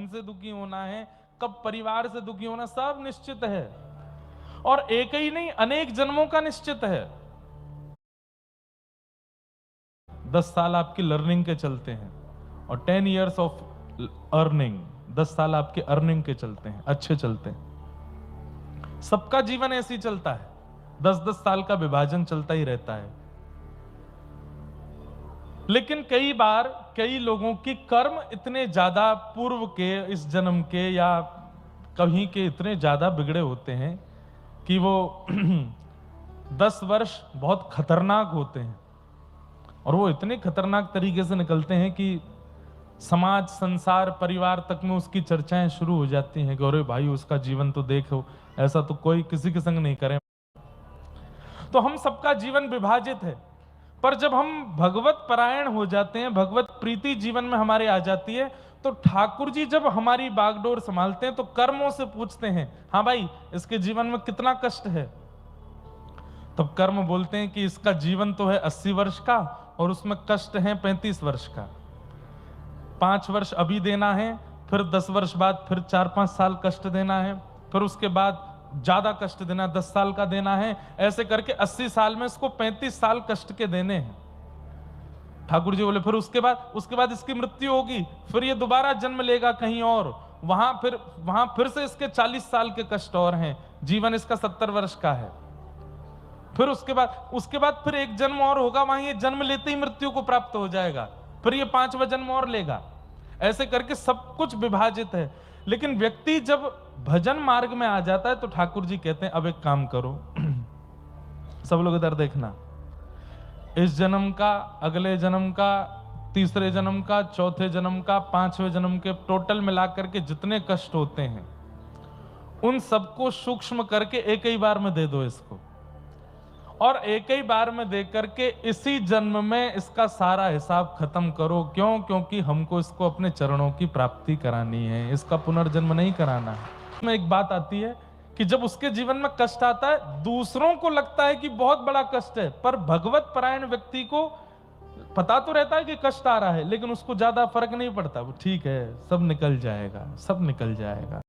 से दुखी होना है, कब परिवार से दुखी होना, सब निश्चित है। और एक ही नहीं, अनेक जन्मों का निश्चित है। 10 साल आपकी लर्निंग के चलते हैं और 10 years ऑफ अर्निंग, 10 साल आपके अर्निंग के चलते हैं, अच्छे चलते हैं। सबका जीवन ऐसे ही चलता है, 10-10 साल का विभाजन चलता ही रहता है। लेकिन कई बार कई लोगों की कर्म इतने ज्यादा पूर्व के, इस जन्म के या कहीं के इतने ज्यादा बिगड़े होते हैं कि वो 10 वर्ष बहुत खतरनाक होते हैं और वो इतने खतरनाक तरीके से निकलते हैं कि समाज, संसार, परिवार तक में उसकी चर्चाएं शुरू हो जाती हैं कि अरे भाई उसका जीवन तो देखो, ऐसा तो कोई किसी के संग नहीं करे। तो हम सबका जीवन विभाजित है, पर जब हम भगवत परायण हो जाते हैं, भगवत प्रीति जीवन में हमारे आ जाती है, तो ठाकुर जी जब हमारी बागडोर संभालते हैं तो कर्मों से पूछते हैं, हाँ भाई इसके जीवन में कितना कष्ट है। तब कर्म बोलते हैं कि इसका जीवन तो है 80 वर्ष का और उसमें कष्ट है 35 वर्ष का। 5 वर्ष अभी देना है, फिर 10 वर्ष बाद फिर 4-5 साल कष्ट देना है, फिर उसके बाद ज्यादा कष्ट देना, 10 साल का देना है। ऐसे करके 80 साल में इसको 35 साल कष्ट के देने हैं। ठाकुर जी बोले फिर उसके बाद इसकी मृत्यु होगी, फिर ये दोबारा जन्म लेगा कहीं और, वहां फिर से इसके 40 साल के कष्ट और हैं। जीवन इसका 70 वर्ष का है। फिर उसके बाद फिर एक जन्म और होगा, वहां ये जन्म लेते ही मृत्यु को प्राप्त हो जाएगा, फिर ये 5वां जन्म और लेगा। ऐसे करके सब कुछ विभाजित है। लेकिन व्यक्ति जब भजन मार्ग में आ जाता है तो ठाकुर जी कहते हैं अब एक काम करो, सब लोग इधर देखना, इस जन्म का, अगले जन्म का, तीसरे जन्म का, चौथे जन्म का, 5वें जन्म के टोटल मिलाकर के जितने कष्ट होते हैं उन सबको सूक्ष्म करके एक ही बार में दे दो इसको, और एक ही बार में दे करके इसी जन्म में इसका सारा हिसाब खत्म करो। क्यों? क्योंकि हमको इसको अपने चरणों की प्राप्ति करानी है, इसका पुनर्जन्म नहीं कराना है। में एक बात आती है कि जब उसके जीवन में कष्ट आता है, दूसरों को लगता है कि बहुत बड़ा कष्ट है, पर भगवत परायण व्यक्ति को पता तो रहता है कि कष्ट आ रहा है, लेकिन उसको ज्यादा फर्क नहीं पड़ता। वो ठीक है, सब निकल जाएगा, सब निकल जाएगा।